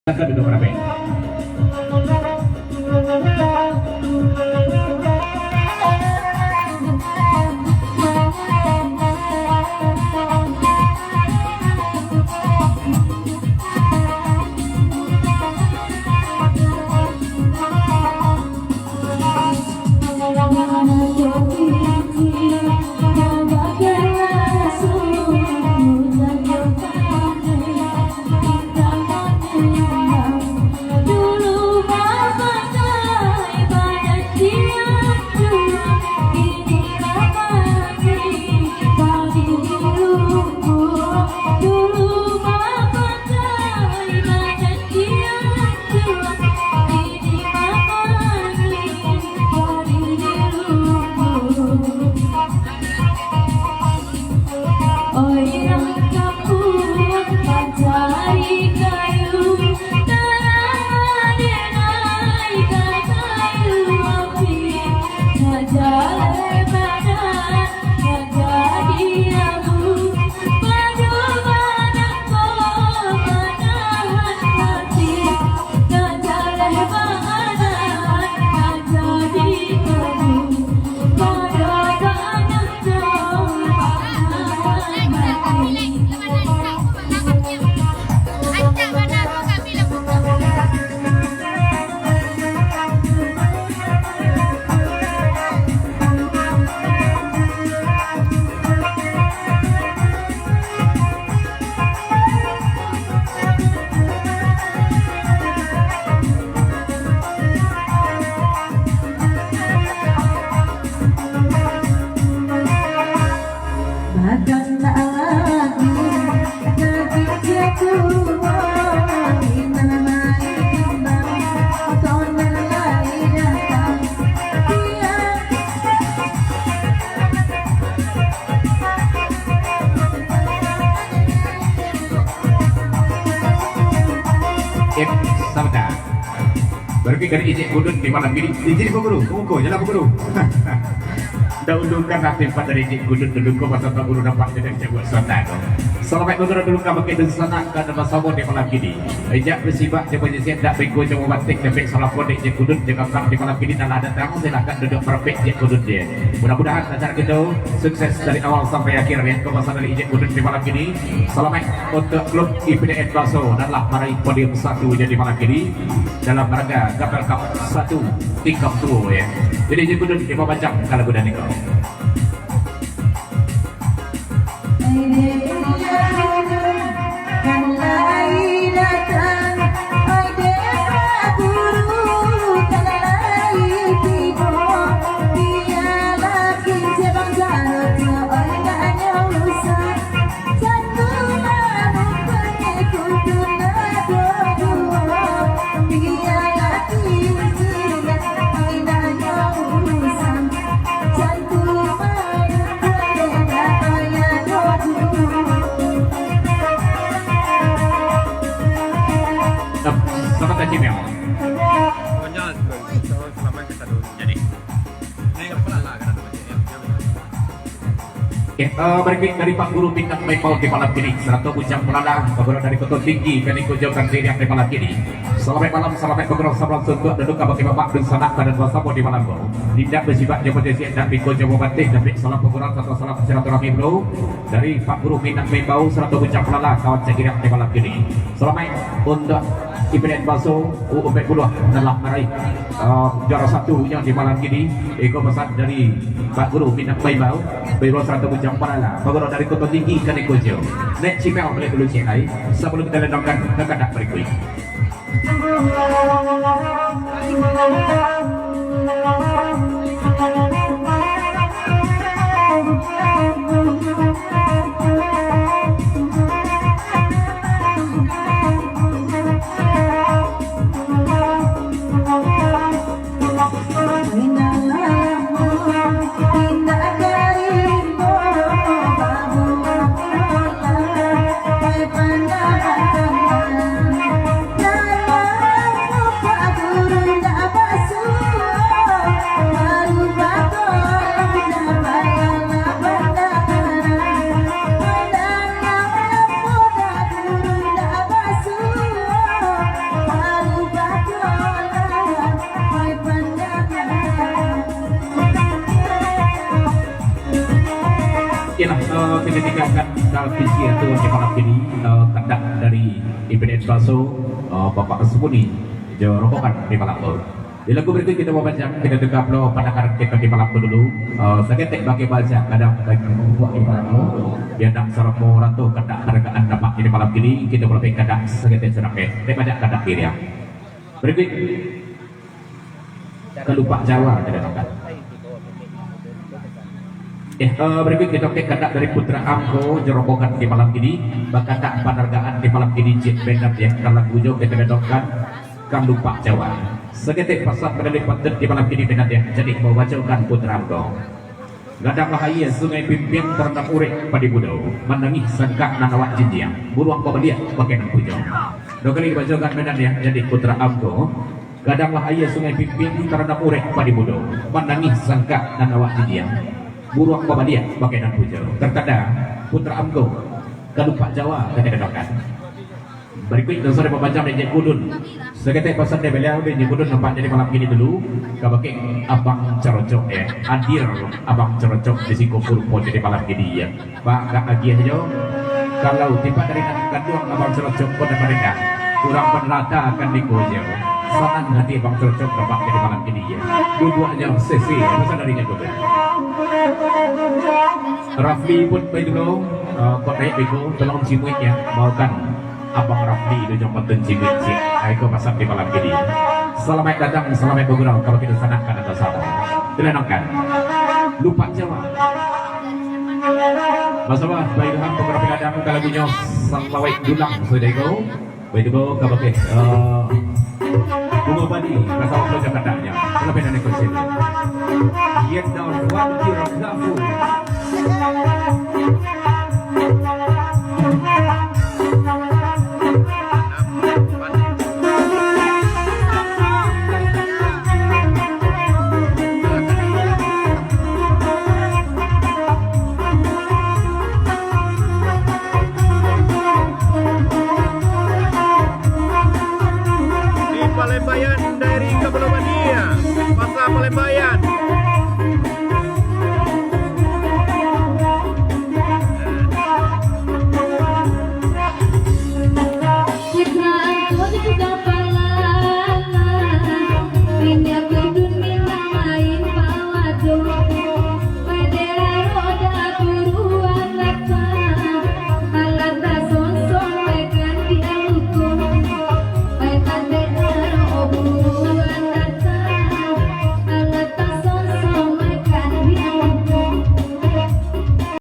Silakan duduk rapi. Sabda berpikir ijek kudut di malam ini ijek guru kumuko jalan guru dahulukan nanti pada ijek kudut dulu masa tak guru dapat jadi jago sana selamat guru dulu kamu kita sana karena masa di malam ini ijek bersibak coba jadi tak bego coba batik tapi salah kode ijek kudut jika di malam ini dan ada tamu silakan duduk perfect ijek kudut dia mudah-mudahan acara kita sukses dari awal sampai akhir ya kemasan dari ijek kudut di malam ini selamat untuk klub IPDN Baso dan lah meraih podium 1 jadi malam ini dalam rangka Gapel Cup 1 tingkat 2 ya. Jadi ijek kudut di pembacang kalau kuda nih kau. Selamat datang Mel. Pokoknya selama kita dulu jadi. Ini nggak pernah lah karena Berikut dari Pak Guru Bintang Maipau di malam ini serta Ujang Pelana Pegoro dari Kota Tinggi Kaniko Jokan Diri di malam ini. Selamat malam, selamat Pegoro Sabran Suntuk dan Duka bagi Bapak dan Sanak dan Wasabo di malam bro. Tidak bersifat Jepotesi dan Biko Jawa Batik dan salam Pegoro atau salam silaturahmi bro dari Pak Guru Bintang Maipau serta Ujang Pelana kawan Cekirak di malam ini. Selamat untuk IPDN Baso UUP Puluh telah meraih juara 1 yang di malam ini. Eko pesan dari Pak Guru Bintang Maipau Biro serta Ujang Pelana Pegoro dari Kota Tinggi Kaniko Jawa. Nek Cimel boleh dulu cek sebelum kita ledangkan kepada berikut. kita tinggalkan televisi itu di malam ini kandak dari IPDN Baso Bapak Sembuni Jo rombongan di malam itu. Di lagu berikut kita mau baca kita dengar lo pandangan kita di malam itu dulu. Seketik bagi baca kadang bagi membuat di malam itu. Biar nak seramo ratu kandak hargaan dapat di malam ini kita boleh kandak seketik serakeh. Kita baca kandak kiri ya. Berikut kelupa Jawa tidak dapat. Berikut kita kandak dari Putra Amko jerobokan di malam ini. Bahkan tak penghargaan di malam ini Jit Benat ya kalau bujung kita bedokkan kan lupa Jawa. Seketik pasal medali paten di malam ini Benat ya. Jadi membacakan Putra Amko. Gadang bahaya sungai pimpin terendam urek padi budau. Menangis sangka nanawak jinjiang. Buruang pembelian bagian bujung. Dua kali dibacakan Benat ya. Jadi Putra Amko. Gadang bahaya sungai pimpin terendam urek padi budau. Menangis sangka nanawak jinjiang. Buruang Babadia bagian puja terkadang Putra Amgo kelupa Jawa ketedokan. Berikut dan sore membaca dari Kudun seketik pasal dia beliau dari Kudun nampak jadi malam ini dulu kabake abang cerocok ya hadir abang cerocok di siku purpo jadi malam ini ya Pak gak lagi aja kalau tiba dari kandung abang cerocok pada mereka kurang penrata akan dikojo senang hati abang cerocok nampak jadi malam ini ya dua-duanya sesi pasal dari Kudun. Rafli pun baik dulu kota Bego tolong cimuit ya mahukan abang Rafli itu jangan penting cimuit sih aku pasang di malam ini selamat datang selamat bergurau kalau kita sanakan atau salah dilenangkan lupa Jawa masalah baik dalam beberapa kadang kalau punya selamat dulang sudah itu baik dulu kalau ke bunga badi masalah pelajar kadangnya lebih dari konsep yet down one year of Zafu Palembayan dari Kabupaten Pasar Palembayan